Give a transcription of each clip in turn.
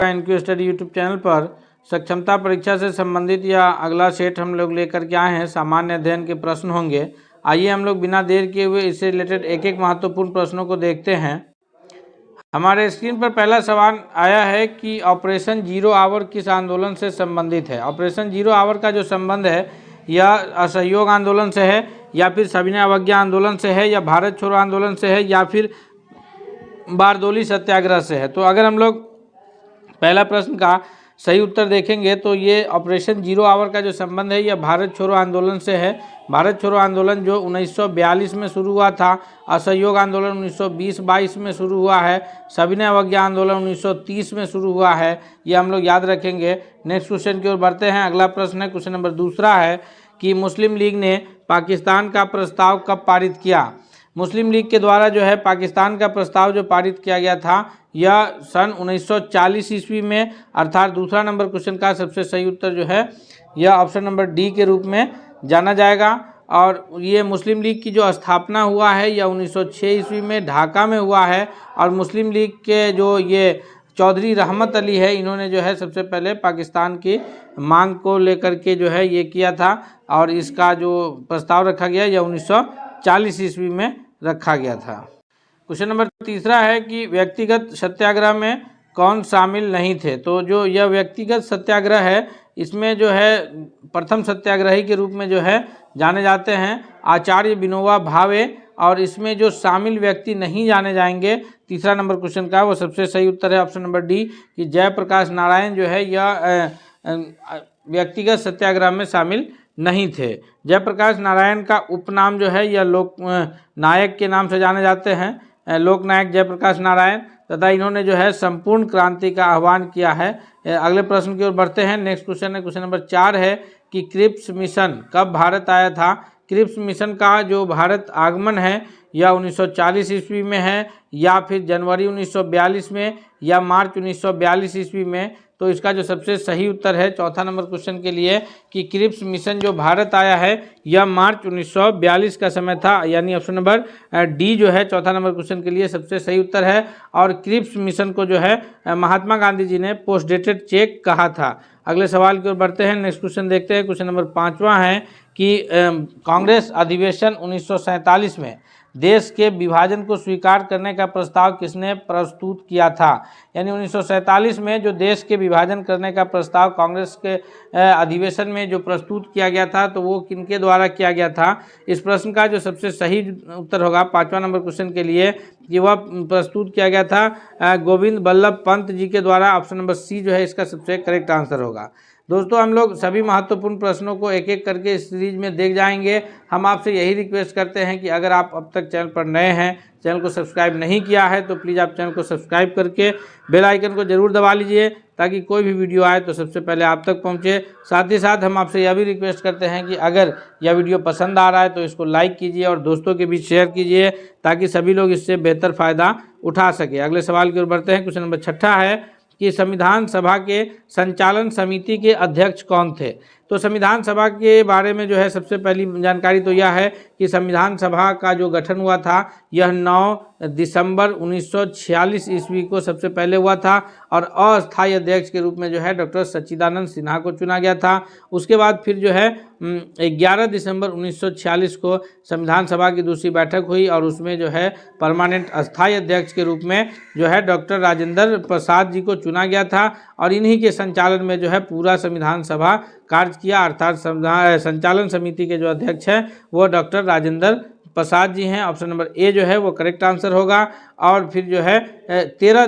इनक्यू study YouTube channel पर सक्षमता परीक्षा से संबंधित या अगला सेट हम लोग लेकर के आए हैं। सामान्य अध्ययन के प्रश्न होंगे। आइए हम लोग बिना देर किए हुए इससे रिलेटेड एक एक महत्वपूर्ण प्रश्नों को देखते हैं। हमारे स्क्रीन पर पहला सवाल आया है कि ऑपरेशन जीरो आवर किस आंदोलन से संबंधित है। ऑपरेशन जीरो आवर का जो संबंध है यह असहयोग आंदोलन से है, या फिर सविनय अवज्ञा आंदोलन से है, या भारत छोड़ो आंदोलन से है, या फिर बारदोली सत्याग्रह से है। तो अगर हम लोग पहला प्रश्न का सही उत्तर देखेंगे तो ये ऑपरेशन जीरो आवर का जो संबंध है यह भारत छोड़ो आंदोलन से है। भारत छोड़ो आंदोलन जो 1942 में शुरू हुआ था, असहयोग आंदोलन 1920-22 में शुरू हुआ है, सविनय अवज्ञा आंदोलन 1930 में शुरू हुआ है। ये हम लोग याद रखेंगे। नेक्स्ट क्वेश्चन की ओर बढ़ते हैं। अगला प्रश्न है, क्वेश्चन नंबर दूसरा है कि मुस्लिम लीग ने पाकिस्तान का प्रस्ताव कब पारित किया। मुस्लिम लीग के द्वारा जो है पाकिस्तान का प्रस्ताव जो पारित किया गया था यह सन 1940 ईस्वी में, अर्थात दूसरा नंबर क्वेश्चन का सबसे सही उत्तर जो है यह ऑप्शन नंबर डी के रूप में जाना जाएगा। और ये मुस्लिम लीग की जो स्थापना हुआ है यह 1906 ईस्वी में ढाका में हुआ है। और मुस्लिम लीग के जो ये चौधरी रहमत अली है, इन्होंने जो है सबसे पहले पाकिस्तान की मांग को लेकर के जो है ये किया था, और इसका जो प्रस्ताव रखा गया यह 1940 ईस्वी में रखा गया था। क्वेश्चन नंबर तीसरा है कि व्यक्तिगत सत्याग्रह में कौन शामिल नहीं थे। तो जो यह व्यक्तिगत सत्याग्रह है इसमें जो है प्रथम सत्याग्रही के रूप में जो है जाने जाते हैं आचार्य विनोबा भावे, और इसमें जो शामिल व्यक्ति नहीं जाने जाएंगे तीसरा नंबर क्वेश्चन का वो सबसे सही उत्तर है ऑप्शन नंबर डी कि जयप्रकाश नारायण जो है यह व्यक्तिगत सत्याग्रह में शामिल नहीं थे। जयप्रकाश नारायण का उपनाम जो है यह लोक नायक के नाम से जाने जाते हैं, लोकनायक जयप्रकाश नारायण, तथा इन्होंने जो है संपूर्ण क्रांति का आह्वान किया है। अगले प्रश्न की ओर बढ़ते हैं। नेक्स्ट क्वेश्चन है, क्वेश्चन नंबर 4 है कि क्रिप्स मिशन कब भारत आया था। क्रिप्स मिशन का जो भारत आगमन है यह 1940 ईस्वी में है, या फिर जनवरी 1942 में, या मार्च 1942 ईस्वी में। तो इसका जो सबसे सही उत्तर है चौथा नंबर क्वेश्चन के लिए कि क्रिप्स मिशन जो भारत आया है यह मार्च 1942 का समय था, यानी ऑप्शन नंबर डी जो है चौथा नंबर क्वेश्चन के लिए सबसे सही उत्तर है। और क्रिप्स मिशन को जो है महात्मा गांधी जी ने पोस्ट डेटेड चेक कहा था। अगले सवाल की ओर बढ़ते हैं। नेक्स्ट क्वेश्चन देखते हैं। क्वेश्चन नंबर 5वां है कि कांग्रेस अधिवेशन 1947 में देश के विभाजन को स्वीकार करने का प्रस्ताव किसने प्रस्तुत किया था। यानी 1947 में जो देश के विभाजन करने का प्रस्ताव कांग्रेस के अधिवेशन में जो प्रस्तुत किया गया था तो वो किनके द्वारा किया गया था। इस प्रश्न का जो सबसे सही उत्तर होगा 5वां नंबर क्वेश्चन के लिए कि वह प्रस्तुत किया गया था गोविंद बल्लभ पंत जी के द्वारा। ऑप्शन नंबर सी जो है इसका सबसे करेक्ट आंसर होगा। दोस्तों हम लोग सभी महत्वपूर्ण प्रश्नों को एक एक करके इस सीरीज में देख जाएंगे। हम आपसे यही रिक्वेस्ट करते हैं कि अगर आप अब तक चैनल पर नए हैं, चैनल को सब्सक्राइब नहीं किया है तो प्लीज़ आप चैनल को सब्सक्राइब करके बेल आइकन को जरूर दबा लीजिए ताकि कोई भी वीडियो आए तो सबसे पहले आप तक पहुंचे। साथ ही साथ हम आपसे यह भी रिक्वेस्ट करते हैं कि अगर यह वीडियो पसंद आ रहा है तो इसको लाइक कीजिए और दोस्तों के बीच शेयर कीजिए ताकि सभी लोग इससे बेहतर फ़ायदा उठा सके। अगले सवाल की ओर बढ़ते हैं। क्वेश्चन नंबर 6 है कि संविधान सभा के संचालन समिति के अध्यक्ष कौन थे। तो संविधान सभा के बारे में जो है सबसे पहली जानकारी तो यह है कि संविधान सभा का जो गठन हुआ था यह 9 दिसंबर 1946 ईस्वी को सबसे पहले हुआ था, और अस्थायी अध्यक्ष के रूप में जो है डॉक्टर सच्चिदानंद सिन्हा को चुना गया था। उसके बाद फिर जो है 11 दिसंबर 1946 को संविधान सभा की दूसरी बैठक हुई, और उसमें जो है परमानेंट अस्थायी अध्यक्ष के रूप में जो है डॉक्टर राजेंद्र प्रसाद जी को चुना गया था, और इन्हीं के संचालन में जो है पूरा संविधान सभा कार्य किया। अर्थात संचालन समिति के जो अध्यक्ष हैं वो डॉक्टर राजेंद्र प्रसाद जी हैं। ऑप्शन नंबर ए जो है वो करेक्ट आंसर होगा। और फिर जो है 13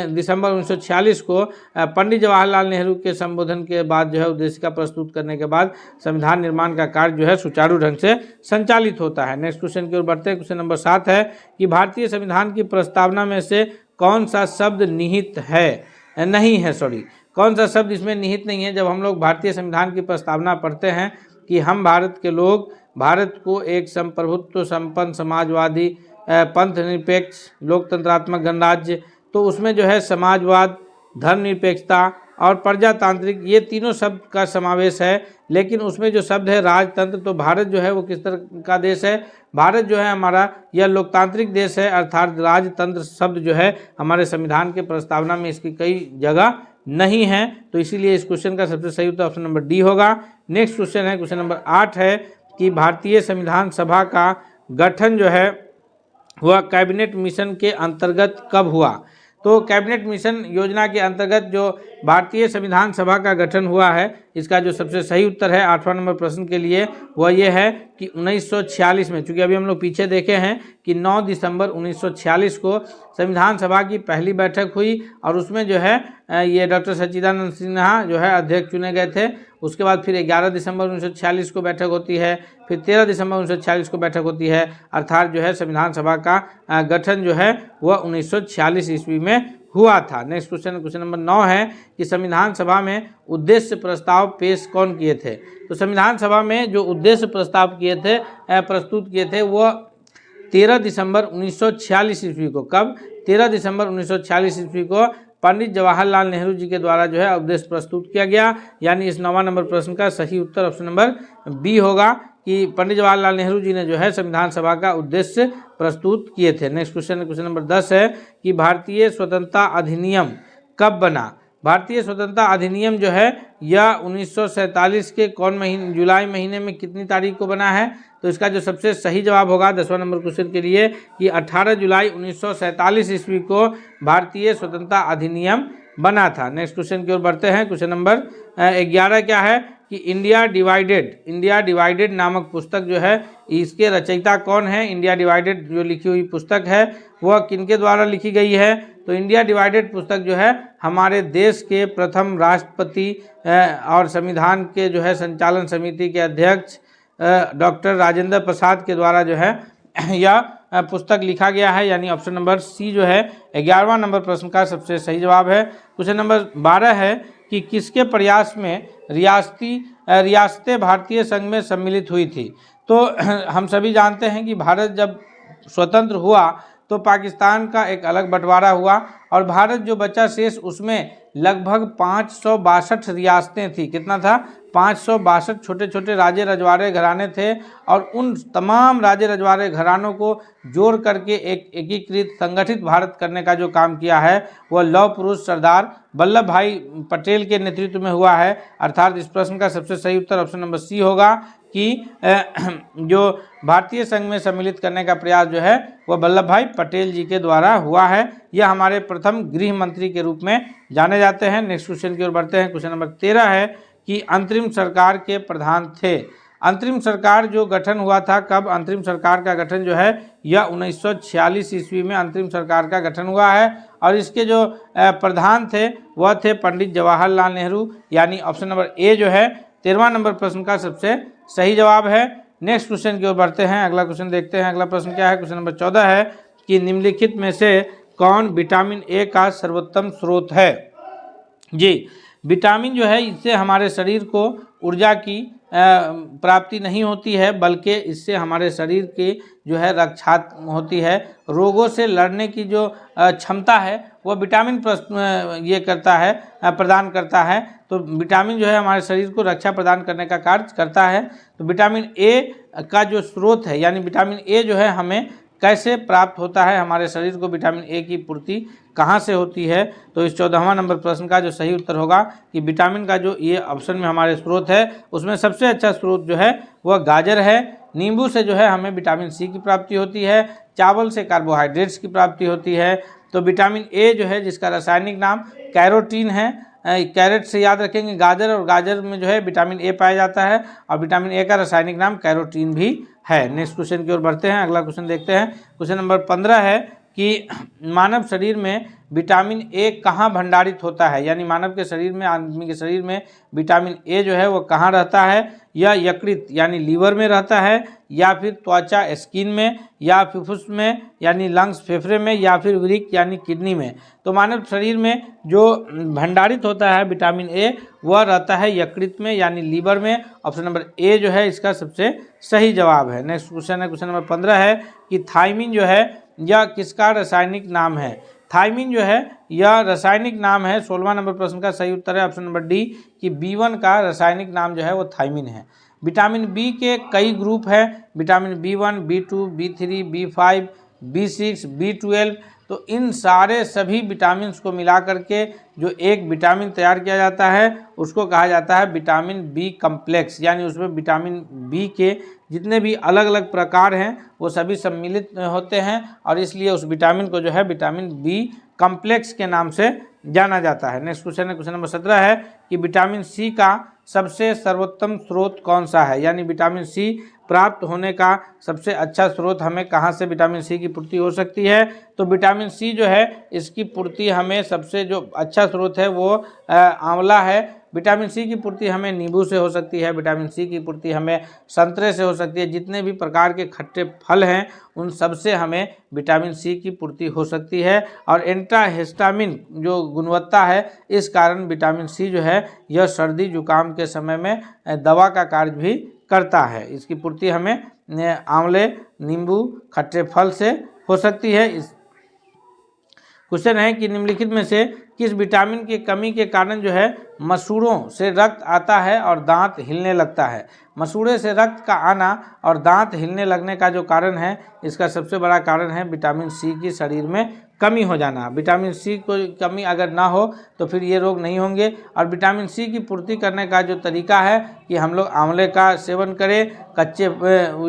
दिसंबर 1946 को पंडित जवाहरलाल नेहरू के संबोधन के बाद जो है उद्देशिका प्रस्तुत करने के बाद संविधान निर्माण का कार्य जो है सुचारू ढंग से संचालित होता है। नेक्स्ट क्वेश्चन की ओर बढ़ते हैं। क्वेश्चन नंबर 7 है कि भारतीय संविधान की प्रस्तावना में से कौन सा शब्द निहित है नहीं है सॉरी कौन सा शब्द इसमें निहित नहीं है। जब हम लोग भारतीय संविधान की प्रस्तावना पढ़ते हैं कि हम भारत के लोग भारत को एक संप्रभुत्व संपन्न समाजवादी पंथ निरपेक्ष लोकतंत्रात्मक गणराज्य, तो उसमें जो है समाजवाद, धर्मनिरपेक्षता और प्रजातांत्रिक ये तीनों शब्द का समावेश है। लेकिन उसमें जो शब्द है राजतंत्र, तो भारत जो है वो किस तरह का देश है। भारत जो है हमारा यह लोकतांत्रिक देश है, अर्थात राजतंत्र शब्द जो है हमारे संविधान के प्रस्तावना में इसकी कई जगह नहीं है, तो इसीलिए इस क्वेश्चन का सबसे सही उत्तर ऑप्शन नंबर डी होगा। नेक्स्ट क्वेश्चन है, क्वेश्चन नंबर 8 है कि भारतीय संविधान सभा का गठन जो है वह कैबिनेट मिशन के अंतर्गत कब हुआ। तो कैबिनेट मिशन योजना के अंतर्गत जो भारतीय संविधान सभा का गठन हुआ है, इसका जो सबसे सही उत्तर है 8वां नंबर प्रश्न के लिए वह ये है कि 1946 में। चूँकि अभी हम लोग पीछे देखे हैं कि 9 दिसंबर 1946 को संविधान सभा की पहली बैठक हुई और उसमें जो है ये डॉक्टर सच्चिदानंद सिन्हा जो है अध्यक्ष चुने गए थे। उसके बाद फिर 11 दिसंबर 1946 को बैठक होती है, फिर 13 दिसंबर 1946 को बैठक होती है, अर्थात जो है संविधान सभा का गठन जो है वह 1946 ईस्वी में हुआ था। नेक्स्ट क्वेश्चन नंबर 9 है कि संविधान सभा में उद्देश्य प्रस्ताव पेश कौन किए थे। तो संविधान सभा में जो उद्देश्य प्रस्ताव प्रस्तुत किए थे वो 13 दिसंबर 1946 ईस्वी को। कब? 13 दिसंबर 1946 ईस्वी को पंडित जवाहरलाल नेहरू जी के द्वारा जो है उद्देश्य प्रस्तुत किया गया। यानी इस 9वां नंबर प्रश्न का सही उत्तर ऑप्शन नंबर बी होगा कि पंडित जवाहरलाल नेहरू जी ने जो है संविधान सभा का उद्देश्य प्रस्तुत किए थे। नेक्स्ट क्वेश्चन नंबर 10 है कि भारतीय स्वतंत्रता अधिनियम कब बना। भारतीय स्वतंत्रता अधिनियम जो है यह 1947 के कौन महीने, जुलाई महीने में कितनी तारीख को बना है। तो इसका जो सबसे सही जवाब होगा 10वां नंबर क्वेश्चन के लिए कि 18 जुलाई 1947 ईस्वी को भारतीय स्वतंत्रता अधिनियम बना था। नेक्स्ट क्वेश्चन की ओर बढ़ते हैं। क्वेश्चन नंबर 11 क्या है कि इंडिया डिवाइडेड नामक पुस्तक जो है इसके रचयिता कौन है। इंडिया डिवाइडेड जो लिखी हुई पुस्तक है वह किनके द्वारा लिखी गई है। तो इंडिया डिवाइडेड पुस्तक जो है हमारे देश के प्रथम राष्ट्रपति और संविधान के जो है संचालन समिति के अध्यक्ष डॉक्टर राजेंद्र प्रसाद के द्वारा जो है यह पुस्तक लिखा गया है। यानी ऑप्शन नंबर सी जो है 11वां नंबर प्रश्न का सबसे सही जवाब है। क्वेश्चन नंबर 12 है कि किसके प्रयास में रियासतें भारतीय संघ में सम्मिलित हुई थी। तो हम सभी जानते हैं कि भारत जब स्वतंत्र हुआ तो पाकिस्तान का एक अलग बंटवारा हुआ और भारत जो बचा शेष उसमें लगभग 562 रियासतें थी। कितना था? 562 छोटे छोटे राज्य रजवाड़े घराने थे और उन तमाम राज्य रजवाड़े घरानों को जोड़ करके एक एकीकृत संगठित भारत करने का जो काम किया है वह लौह पुरुष सरदार वल्लभ भाई पटेल के नेतृत्व में हुआ है। अर्थात इस प्रश्न का सबसे सही उत्तर ऑप्शन नंबर सी होगा कि जो भारतीय संघ में सम्मिलित करने का प्रयास जो है वह वल्लभ भाई पटेल जी के द्वारा हुआ है। यह हमारे प्रथम गृह मंत्री के रूप में जाने जाते हैं। नेक्स्ट क्वेश्चन की ओर बढ़ते हैं। क्वेश्चन नंबर 13 है कि अंतरिम सरकार के प्रधान थे। अंतरिम सरकार जो गठन हुआ था कब? अंतरिम सरकार का गठन जो है यह 1946 ईस्वी में अंतरिम सरकार का गठन हुआ है और इसके जो प्रधान थे वह थे पंडित जवाहरलाल नेहरू। यानी ऑप्शन नंबर ए जो है 13वां नंबर प्रश्न का सबसे सही जवाब है। नेक्स्ट क्वेश्चन की ओर बढ़ते हैं। अगला क्वेश्चन देखते हैं। अगला प्रश्न क्या है? क्वेश्चन नंबर 14 है कि निम्नलिखित में से कौन विटामिन ए का सर्वोत्तम स्रोत है। जी, विटामिन जो है इससे हमारे शरीर को ऊर्जा की प्राप्ति नहीं होती है, बल्कि इससे हमारे शरीर की जो है रक्षा होती है। रोगों से लड़ने की जो क्षमता है वह विटामिन ये करता है, प्रदान करता है। तो विटामिन जो है हमारे शरीर को रक्षा प्रदान करने का कार्य करता है। तो विटामिन ए का जो स्रोत है, यानी विटामिन ए जो है हमें कैसे प्राप्त होता है, हमारे शरीर को विटामिन ए की पूर्ति कहाँ से होती है। तो इस 14वां नंबर प्रश्न का जो सही उत्तर होगा कि विटामिन का जो ये ऑप्शन में हमारे स्रोत है उसमें सबसे अच्छा स्रोत जो है वह गाजर है। नींबू से जो है हमें विटामिन सी की प्राप्ति होती है। चावल से कार्बोहाइड्रेट्स की प्राप्ति होती है। तो विटामिन ए जो है जिसका रासायनिक नाम कैरोटीन है, कैरेट से याद रखेंगे गाजर, और गाजर में जो है विटामिन ए पाया जाता है और विटामिन ए का रासायनिक नाम कैरोटीन भी है। नेक्स्ट क्वेश्चन की ओर बढ़ते हैं। अगला क्वेश्चन देखते हैं। क्वेश्चन नंबर 15 है कि मानव शरीर में विटामिन ए कहाँ भंडारित होता है। यानी मानव के शरीर में, आदमी के शरीर में विटामिन ए जो है वो कहाँ रहता है। या यकृत यानी लीवर में रहता है, या फिर त्वचा स्किन में, या फुफ्फुस में यानी लंग्स फेफड़े में, या फिर वृक्क यानी किडनी में। तो मानव शरीर में जो भंडारित होता है विटामिन ए वह रहता है यकृत में यानी लीवर में। ऑप्शन नंबर ए जो है इसका सबसे सही जवाब है। नेक्स्ट क्वेश्चन है, क्वेश्चन नंबर 15 है कि थायमिन जो है यह किसका रासायनिक नाम है। थायमिन जो है यह रासायनिक नाम है। 16वां नंबर प्रश्न का सही उत्तर है ऑप्शन नंबर डी कि B1 का रासायनिक नाम जो है वो थायमिन है। विटामिन बी के कई ग्रुप हैं, vitamin B1, B2, B3, B5, B6, B12। तो इन सारे सभी विटामिन को मिला करके जो एक विटामिन तैयार किया जाता है उसको कहा जाता है विटामिन बी कम्प्लेक्स, यानी उसमें विटामिन बी के जितने भी अलग अलग प्रकार हैं वो सभी सम्मिलित होते हैं और इसलिए उस विटामिन को जो है विटामिन बी कम्प्लेक्स के नाम से जाना जाता है। नेक्स्ट क्वेश्चन है, क्वेश्चन नंबर 17 है कि विटामिन सी का सबसे सर्वोत्तम स्रोत कौन सा है, यानी विटामिन सी प्राप्त होने का सबसे अच्छा स्रोत हमें कहाँ से विटामिन सी की पूर्ति हो सकती है। तो विटामिन सी जो है इसकी पूर्ति हमें सबसे जो अच्छा स्रोत है वो आंवला है। विटामिन सी की पूर्ति हमें नींबू से हो सकती है, विटामिन सी की पूर्ति हमें संतरे से हो सकती है, जितने भी प्रकार के खट्टे फल हैं उन सब से हमें विटामिन सी की पूर्ति हो सकती है। और एंटाहिस्टामिन जो गुणवत्ता है इस कारण विटामिन सी जो है यह सर्दी जुकाम के समय में दवा का कार्य भी करता है। इसकी पूर्ति हमें आंवले, नींबू, खट्टे फल से हो सकती है। इस क्वेश्चन है कि निम्नलिखित में से किस विटामिन की कमी के कारण जो है मसूड़ों से रक्त आता है और दांत हिलने लगता है। मसूड़े से रक्त का आना और दांत हिलने लगने का जो कारण है इसका सबसे बड़ा कारण है विटामिन सी की शरीर में कमी हो जाना। विटामिन सी को कमी अगर ना हो तो फिर ये रोग नहीं होंगे। और विटामिन सी की पूर्ति करने का जो तरीका है कि हम लोग आंवले का सेवन करें, कच्चे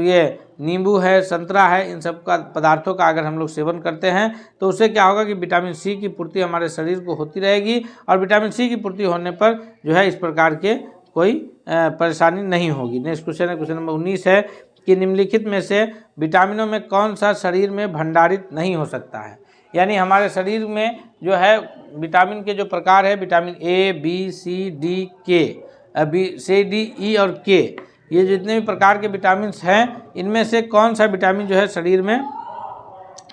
ये नींबू है, संतरा है, इन सब का पदार्थों का अगर हम लोग सेवन करते हैं तो उससे क्या होगा कि विटामिन सी की पूर्ति हमारे शरीर को होती रहेगी और विटामिन सी की पूर्ति होने पर जो है इस प्रकार के कोई परेशानी नहीं होगी। नेक्स्ट क्वेश्चन है, क्वेश्चन नंबर 19 है कि निम्नलिखित में से विटामिनों में कौन सा शरीर में भंडारित नहीं हो सकता है। यानी हमारे शरीर में जो है विटामिन के जो प्रकार है vitamin A, B, C, D, K, C, D, ई और के, ये जितने भी प्रकार के विटामिन हैं इनमें से कौन सा विटामिन जो है शरीर में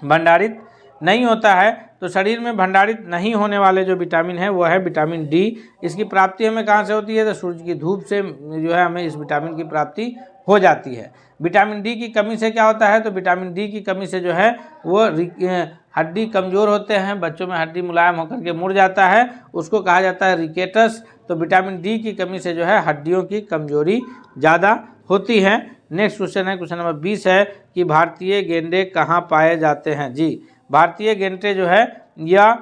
भंडारित नहीं होता है। तो शरीर में भंडारित नहीं होने वाले जो विटामिन है वो है विटामिन डी। इसकी प्राप्ति हमें कहाँ से होती है, तो सूरज की धूप से जो है हमें इस विटामिन की प्राप्ति हो जाती है। विटामिन डी की कमी से क्या होता है, तो विटामिन डी की कमी से जो है वो हड्डी कमज़ोर होते हैं, बच्चों में हड्डी मुलायम होकर के मुड़ जाता है, उसको कहा जाता है रिकेटस। तो विटामिन डी की कमी से जो है हड्डियों की कमजोरी ज़्यादा होती है। नेक्स्ट क्वेश्चन है, क्वेश्चन नंबर 20 है कि भारतीय गेंडे कहाँ पाए जाते हैं। जी, भारतीय गेंडे जो है या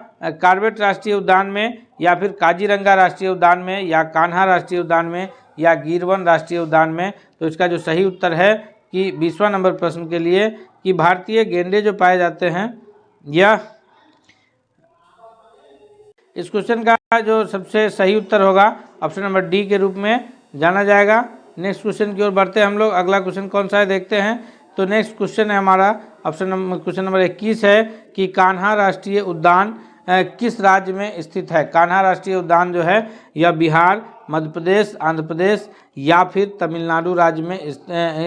कॉर्बेट राष्ट्रीय उद्यान में या फिर काजीरंगा राष्ट्रीय उद्यान में या कान्हा राष्ट्रीय उद्यान में या गिरवन राष्ट्रीय उद्यान में। तो इसका जो सही उत्तर है कि 20वां नंबर प्रश्न के लिए कि भारतीय गेंडे जो पाए जाते हैं या इस क्वेश्चन का जो सबसे सही उत्तर होगा ऑप्शन नंबर डी के रूप में जाना जाएगा। नेक्स्ट क्वेश्चन की ओर बढ़ते हैं हम लोग। अगला क्वेश्चन कौन सा है देखते हैं। तो नेक्स्ट क्वेश्चन है हमारा क्वेश्चन नंबर 21 है कि कान्हा राष्ट्रीय उद्यान किस राज्य में स्थित है। कान्हा राष्ट्रीय उद्यान जो है यह बिहार, मध्य प्रदेश, आंध्र प्रदेश या फिर तमिलनाडु राज्य में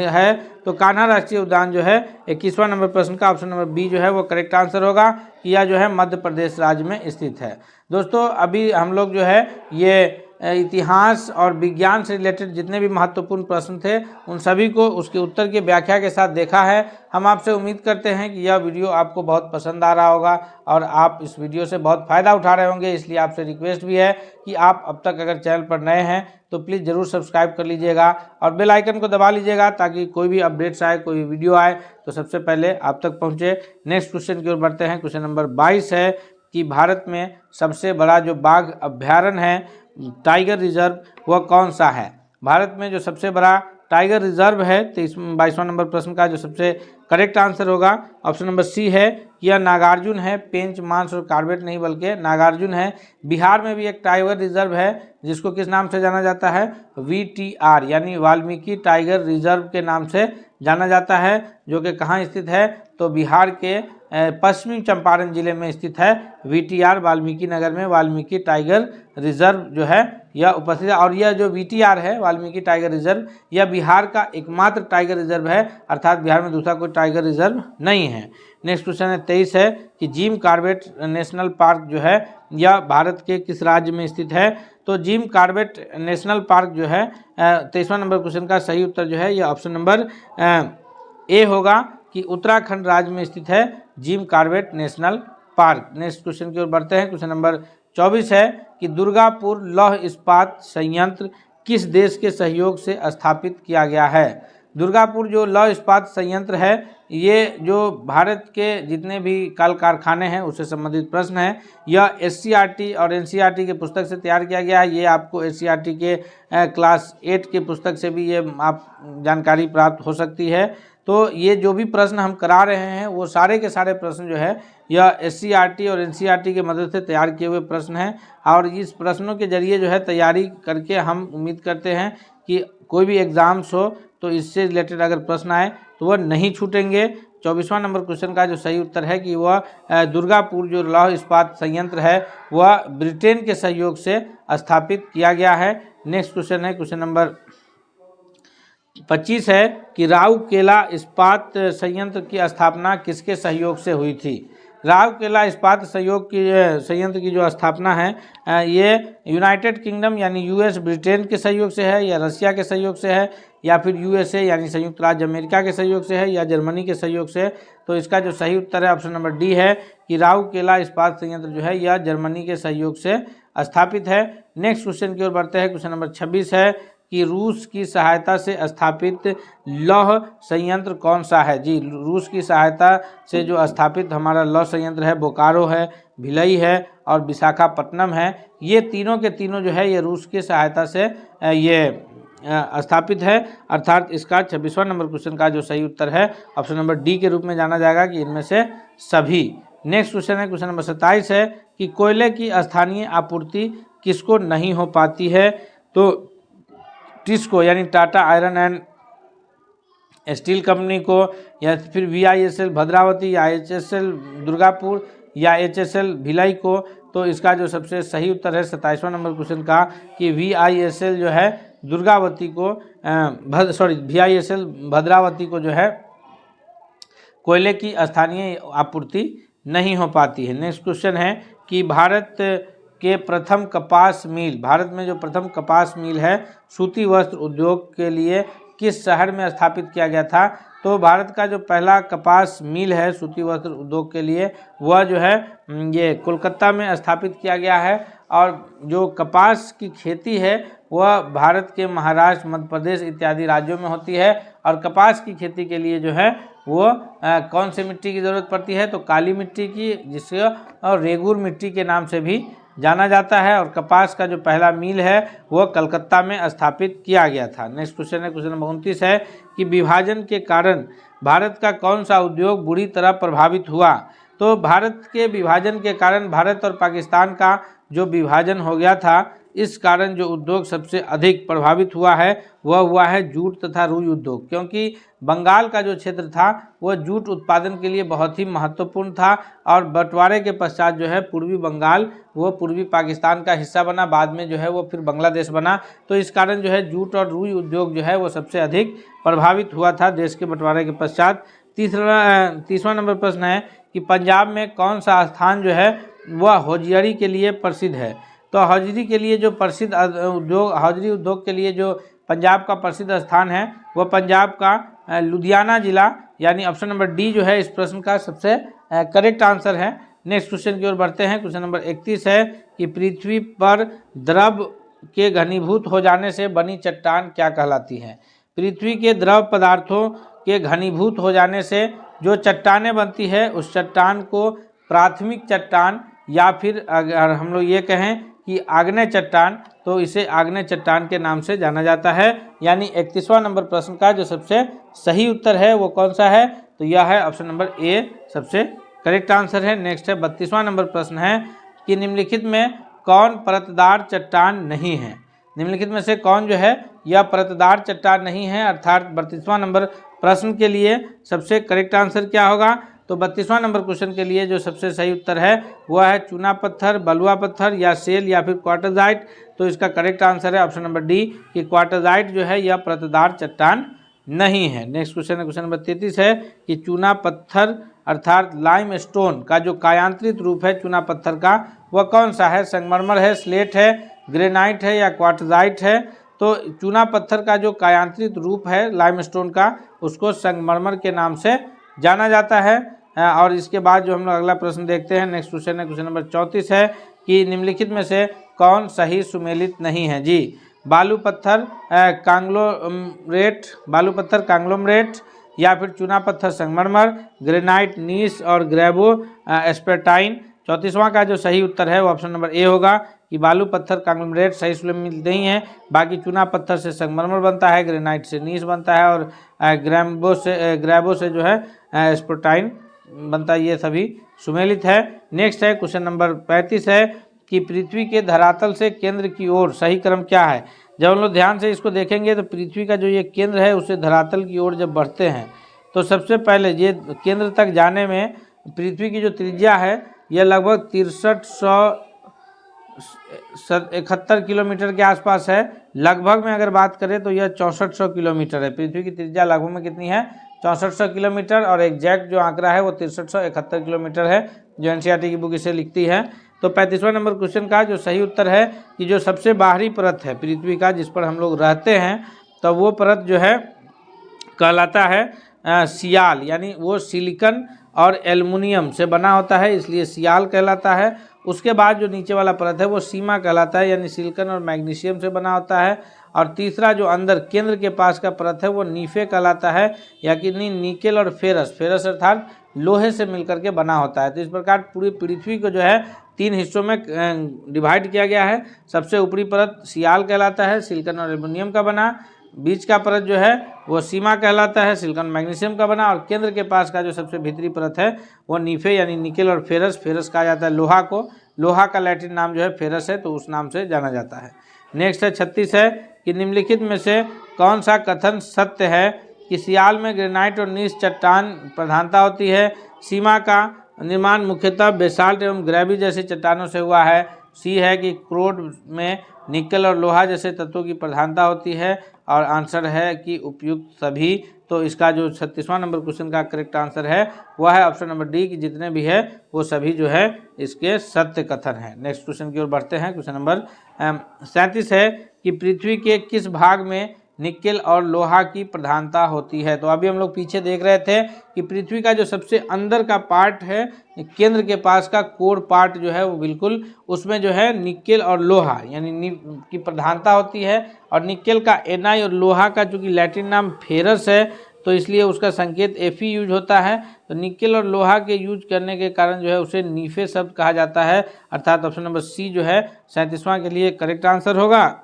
है। तो कान्हा राष्ट्रीय उद्यान जो है 21वां नंबर प्रश्न का ऑप्शन नंबर बी जो है वो करेक्ट आंसर होगा कि यह जो है मध्य प्रदेश राज्य में स्थित है। दोस्तों अभी हम लोग जो है ये इतिहास और विज्ञान से रिलेटेड जितने भी महत्वपूर्ण प्रश्न थे उन सभी को उसके उत्तर की व्याख्या के साथ देखा है। हम आपसे उम्मीद करते हैं कि यह वीडियो आपको बहुत पसंद आ रहा होगा और आप इस वीडियो से बहुत फ़ायदा उठा रहे होंगे। इसलिए आपसे रिक्वेस्ट भी है कि आप अब तक अगर चैनल पर नए हैं तो प्लीज़ ज़रूर सब्सक्राइब कर लीजिएगा और बेल आइकन को दबा लीजिएगा ताकि कोई भी अपडेट्स आए, कोई वीडियो आए तो सबसे पहले आप तक पहुँचे। नेक्स्ट क्वेश्चन की ओर बढ़ते हैं। क्वेश्चन नंबर 22 है कि भारत में सबसे बड़ा जो बाघ अभ्यारण्य है टाइगर रिजर्व वह कौन सा है। भारत में जो सबसे बड़ा टाइगर रिजर्व है 22वां नंबर प्रश्न का जो सबसे करेक्ट आंसर होगा ऑप्शन नंबर सी है। यह नागार्जुन है, पेंच, मांस और कॉर्बेट नहीं बल्कि नागार्जुन है। बिहार में भी एक टाइगर रिजर्व है जिसको किस नाम से जाना जाता है, VTR यानी वाल्मीकि टाइगर रिजर्व के नाम से जाना जाता है, जो कि कहाँ स्थित है, तो बिहार के पश्चिमी चंपारण जिले में स्थित है। VTR वाल्मीकि नगर में वाल्मीकि टाइगर रिजर्व जो है यह उपस्थित है। और यह जो VTR है वाल्मीकि टाइगर रिजर्व यह बिहार का एकमात्र टाइगर रिजर्व है, अर्थात बिहार में दूसरा कोई टाइगर रिजर्व नहीं है। नेक्स्ट क्वेश्चन है 23 है कि जिम कॉर्बेट नेशनल पार्क जो है यह भारत के किस राज्य में स्थित है। तो जिम कॉर्बेट नेशनल पार्क जो है 23वां नंबर क्वेश्चन का सही उत्तर जो है यह ऑप्शन नंबर ए होगा कि उत्तराखंड राज्य में स्थित है Jim Corbett national park. Next question की ओर बढ़ते हैं। क्वेश्चन नंबर 24 है कि दुर्गापुर लौह इस्पात संयंत्र किस देश के सहयोग से स्थापित किया गया है। दुर्गापुर जो लौह इस्पात संयंत्र है, ये जो भारत के जितने भी कल कारखाने हैं उससे संबंधित प्रश्न है। यह SCERT और NCERT के पुस्तक से तैयार किया गया है। ये आपको SCERT के क्लास 8 के पुस्तक से भी ये आप जानकारी प्राप्त हो सकती है। तो ये जो भी प्रश्न हम करा रहे हैं वो सारे के सारे प्रश्न जो है यह SCERT और NCERT की मदद से तैयार किए हुए प्रश्न हैं, और इस प्रश्नों के जरिए जो है तैयारी करके हम उम्मीद करते हैं कि कोई भी एग्ज़ाम्स हो तो इससे रिलेटेड अगर प्रश्न आए तो वह नहीं छूटेंगे। 24वां नंबर क्वेश्चन का जो सही उत्तर है कि वह दुर्गापुर जो लौह इस्पात संयंत्र है वह ब्रिटेन के सहयोग से स्थापित किया गया है। नेक्स्ट क्वेश्चन है क्वेश्चन नंबर 25 है कि राउरकेला इस्पात संयंत्र की स्थापना किसके सहयोग से हुई थी। राउरकेला इस्पात संयंत्र की जो स्थापना है ये यूनाइटेड किंगडम यानी US ब्रिटेन के सहयोग से है, या रसिया के सहयोग से है, या फिर USA यानी संयुक्त राज्य अमेरिका के सहयोग से है, या जर्मनी के सहयोग से है। तो इसका जो सही उत्तर है ऑप्शन नंबर डी है कि राउरकेला इस्पात संयंत्र जो है यह जर्मनी के सहयोग से स्थापित है। नेक्स्ट क्वेश्चन की ओर बढ़ते हैं। क्वेश्चन नंबर 26 है कि रूस की सहायता से स्थापित लौह संयंत्र कौन सा है। जी, रूस की सहायता से जो स्थापित हमारा लौह संयंत्र है बोकारो है, भिलई है और विशाखापट्टनम है। ये तीनों के तीनों जो है ये रूस की सहायता से ये स्थापित है, अर्थात इसका 26वां नंबर क्वेश्चन का जो सही उत्तर है ऑप्शन नंबर डी के रूप में जाना जाएगा कि इनमें से सभी। नेक्स्ट क्वेश्चन है क्वेश्चन नंबर 27 है कि कोयले की स्थानीय आपूर्ति किसको नहीं हो पाती है। तो टिस्को यानी Tata iron and steel company को, या फिर VISL भद्रावती, या HSL दुर्गापुर, या HSL भिलाई को। तो इसका जो सबसे सही उत्तर है 27वां नंबर क्वेश्चन का कि VISL जो है दुर्गावती को VISL भद्रावती को जो है कोयले की स्थानीय आपूर्ति नहीं हो पाती है। नेक्स्ट क्वेश्चन है कि भारत के प्रथम कपास मिल, भारत में जो प्रथम कपास मिल है सूती वस्त्र उद्योग के लिए किस शहर में स्थापित किया गया था। तो भारत का जो पहला कपास मिल है सूती वस्त्र उद्योग के लिए वह जो है ये कोलकाता में स्थापित किया गया है, और जो कपास की खेती है वह भारत के महाराष्ट्र, मध्य प्रदेश इत्यादि राज्यों में होती है। और कपास की खेती के लिए जो है वो कौन सी मिट्टी की ज़रूरत पड़ती है, तो काली मिट्टी की, जिसे और रेगुर मिट्टी के नाम से भी जाना जाता है। और कपास का जो पहला मिल है वह कलकत्ता में स्थापित किया गया था। नेक्स्ट क्वेश्चन है क्वेश्चन नंबर 29 है कि विभाजन के कारण भारत का कौन सा उद्योग बुरी तरह प्रभावित हुआ। तो भारत के विभाजन के कारण भारत और पाकिस्तान का जो विभाजन हो गया था, इस कारण जो उद्योग सबसे अधिक प्रभावित हुआ है वह हुआ है जूट तथा रुई उद्योग, क्योंकि बंगाल का जो क्षेत्र था वह जूट उत्पादन के लिए बहुत ही महत्वपूर्ण था। और बंटवारे के पश्चात जो है पूर्वी बंगाल वो पूर्वी पाकिस्तान का हिस्सा बना, बाद में जो है वो फिर बांग्लादेश बना। तो इस कारण जो है जूट और रुई उद्योग जो है वो सबसे अधिक प्रभावित हुआ था देश के बंटवारे के पश्चात। 30वां नंबर प्रश्न है कि पंजाब में कौन सा स्थान जो है वह हौजियरी के लिए प्रसिद्ध है। तो हौजरी के लिए जो प्रसिद्ध उद्योग, हौजरी उद्योग के लिए जो पंजाब का प्रसिद्ध स्थान है वह पंजाब का लुधियाना जिला, यानी ऑप्शन नंबर डी जो है इस प्रश्न का सबसे करेक्ट आंसर है। नेक्स्ट क्वेश्चन की ओर बढ़ते हैं। क्वेश्चन नंबर 31 है कि पृथ्वी पर द्रव के घनीभूत हो जाने से बनी चट्टान क्या कहलाती है। पृथ्वी के द्रव पदार्थों के घनीभूत हो जाने से जो चट्टानें बनती है उस चट्टान को प्राथमिक चट्टान, या फिर अगर हम लोग ये कहें कि आग्नेय चट्टान, तो इसे आग्नेय चट्टान के नाम से जाना जाता है। यानी 31वां नंबर प्रश्न का जो सबसे सही उत्तर है वो कौन सा है, तो यह है ऑप्शन नंबर ए सबसे करेक्ट आंसर है। नेक्स्ट है 32वां नंबर प्रश्न है कि निम्नलिखित में कौन परतदार चट्टान नहीं है। निम्नलिखित में से कौन जो है यह परतदार चट्टान नहीं है, अर्थात 32वां नंबर प्रश्न के लिए सबसे करेक्ट आंसर क्या होगा। तो 32वां नंबर क्वेश्चन के लिए जो सबसे सही उत्तर है वह है चूना पत्थर, बलुआ पत्थर, या सेल, या फिर क्वार्टरजाइट। तो इसका करेक्ट आंसर है ऑप्शन नंबर डी कि क्वार्टरजाइट जो है यह परतदार चट्टान नहीं है। नेक्स्ट क्वेश्चन है क्वेश्चन नंबर 33 है कि चूना पत्थर अर्थात लाइम स्टोन का जो कायांत्रित रूप है चूना पत्थर का वह कौन सा है। संगमरमर है, स्लेट है, ग्रेनाइट है, या क्वार्टरजाइट है। तो चूना पत्थर का जो कायांत्रित रूप है लाइमस्टोन का उसको संगमरमर के नाम से जाना जाता है। और इसके बाद जो हम लोग अगला प्रश्न देखते हैं, नेक्स्ट क्वेश्चन है क्वेश्चन नंबर 34 है कि निम्नलिखित में से कौन सही सुमेलित नहीं है। जी, बालू पत्थर कांग्लोमरेट या फिर चूना पत्थर संगमरमर, ग्रेनाइट, नीस और ग्रेबो एस्पेटाइन। 34वां का जो सही उत्तर है वो ऑप्शन नंबर ए होगा कि बालू पत्थर कांग्लोमरेट सही सुलभ मिलते ही हैं। बाकी चूना पत्थर से संगमरमर बनता है, ग्रेनाइट से नीस बनता है और ग्रेबो से जो है एस्पेटाइन बनता है। ये सभी सुमेलित है। नेक्स्ट है क्वेश्चन नंबर 35 है कि पृथ्वी के धरातल से केंद्र की ओर सही क्रम क्या है। जब हम लोग ध्यान से इसको देखेंगे तो पृथ्वी का जो ये केंद्र है उससे धरातल की ओर जब बढ़ते हैं तो सबसे पहले ये केंद्र तक जाने में पृथ्वी की जो त्रिज्या है यह लगभग 6371 किलोमीटर के आसपास है। लगभग में अगर बात करें तो यह 6400 किलोमीटर है। पृथ्वी की त्रिज्या लगभग में कितनी है? 6400 किलोमीटर और एग्जैक्ट जो आंकड़ा है वो 6371 किलोमीटर है, जो एनसीईआरटी की बुक इसे लिखती है। तो 35वां नंबर क्वेश्चन का जो सही उत्तर है कि जो सबसे बाहरी परत है पृथ्वी का जिस पर हम लोग रहते हैं तो वो परत जो है कहलाता है सियाल, यानी वो सिलिकन और एल्युमिनियम से बना होता है इसलिए सियाल कहलाता है। उसके बाद जो नीचे वाला परत है वो सीमा कहलाता है, यानी सिलिकन और मैग्नीशियम से बना होता है। और तीसरा जो अंदर केंद्र के पास का परत है वो नीफे कहलाता है, यानी निकेल और फेरस अर्थात लोहे से मिलकर के बना होता है। तो इस प्रकार पूरी पृथ्वी को जो है 3 हिस्सों में डिवाइड किया गया है। सबसे ऊपरी परत सियाल कहलाता है, सिलिकन और एल्युमिनियम का बना। बीच का परत जो है वो सीमा कहलाता है, सिलिकॉन मैग्नीशियम का बना। और केंद्र के पास का जो सबसे भीतरी परत है वो नीफे यानी निकेल और फेरस कहा जाता है लोहा को। लोहा का लैटिन नाम जो है फेरस है तो उस नाम से जाना जाता है। नेक्स्ट है 36 है कि निम्नलिखित में से कौन सा कथन सत्य है कि सियाल में ग्रेनाइट और नीस चट्टान प्रधानता होती है। सीमा का निर्माण मुख्यतः बेसाल्ट एवं ग्रेवी जैसी चट्टानों से हुआ है। सी है कि क्रोड में निकल और लोहा जैसे तत्वों की प्रधानता होती है। और आंसर है कि उपयुक्त सभी। तो इसका जो 36वां नंबर क्वेश्चन का करेक्ट आंसर है वह है ऑप्शन नंबर डी कि जितने भी है वो सभी जो है इसके सत्य कथन है। नेक्स्ट क्वेश्चन की ओर बढ़ते हैं। क्वेश्चन नंबर 37 है कि पृथ्वी के किस भाग में निकेल और लोहा की प्रधानता होती है। तो अभी हम लोग पीछे देख रहे थे कि पृथ्वी का जो सबसे अंदर का पार्ट है केंद्र के पास का कोर पार्ट जो है वो बिल्कुल उसमें जो है निकेल और लोहा यानी की प्रधानता होती है। और निकेल का Na और लोहा का चूँकि लैटिन नाम फेरस है तो इसलिए उसका संकेत Fe यूज होता है। तो निकेल और लोहा के यूज करने के कारण जो है उसे नीफे शब्द कहा जाता है, अर्थात ऑप्शन नंबर सी जो है 37वां के लिए करेक्ट आंसर होगा।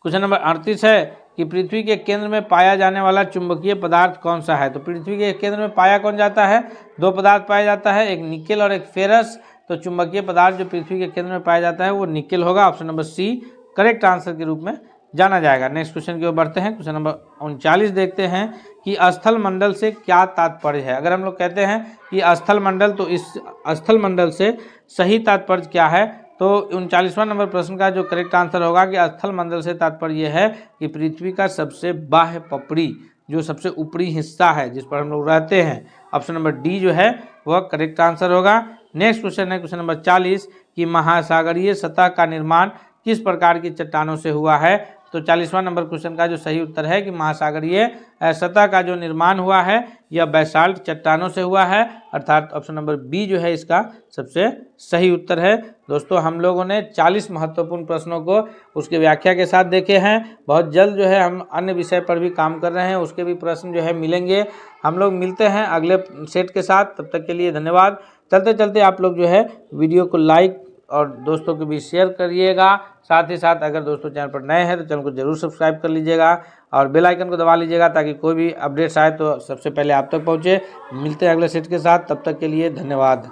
क्वेश्चन नंबर 38 है कि पृथ्वी के केंद्र में पाया जाने वाला चुंबकीय पदार्थ कौन सा है। तो पृथ्वी के केंद्र में पाया कौन जाता है? 2 पदार्थ पाया जाता है, एक निकेल और एक फेरस। तो चुंबकीय पदार्थ जो पृथ्वी के केंद्र में पाया जाता है वो निकेल होगा। Option number C correct answer के रूप में जाना जाएगा। नेक्स्ट क्वेश्चन की ओर बढ़ते हैं। क्वेश्चन नंबर 39 देखते हैं कि स्थल मंडल से क्या तात्पर्य है। अगर हम लोग कहते हैं कि स्थल मंडल तो इस स्थल मंडल से सही तात्पर्य क्या है। तो 39वां नंबर प्रश्न का जो करेक्ट आंसर होगा कि स्थल मंडल से तात्पर्य यह है कि पृथ्वी का सबसे बाह्य पपड़ी जो सबसे ऊपरी हिस्सा है जिस पर हम लोग रहते हैं। ऑप्शन नंबर डी जो है वह करेक्ट आंसर होगा। नेक्स्ट क्वेश्चन है क्वेश्चन नंबर 40 कि महासागरीय सतह का निर्माण किस प्रकार की चट्टानों से हुआ है। तो 40वां नंबर क्वेश्चन का जो सही उत्तर है कि महासागरीय सतह का जो निर्माण हुआ है यह बेसाल्ट चट्टानों से हुआ है, अर्थात ऑप्शन नंबर बी जो है इसका सबसे सही उत्तर है। दोस्तों हम लोगों ने 40 महत्वपूर्ण प्रश्नों को उसके व्याख्या के साथ देखे हैं। बहुत जल्द जो है हम अन्य विषय पर भी काम कर रहे हैं, उसके भी प्रश्न जो है मिलेंगे। हम लोग मिलते हैं अगले सेट के साथ, तब तक के लिए धन्यवाद। चलते चलते आप लोग जो है वीडियो को लाइक और दोस्तों के बीच शेयर करिएगा। साथ ही साथ अगर दोस्तों चैनल पर नए हैं तो चैनल को जरूर सब्सक्राइब कर लीजिएगा और बेल आइकन को दबा लीजिएगा ताकि कोई भी अपडेट्स आए तो सबसे पहले आप तक पहुंचे। मिलते हैं अगले सेट के साथ, तब तक के लिए धन्यवाद।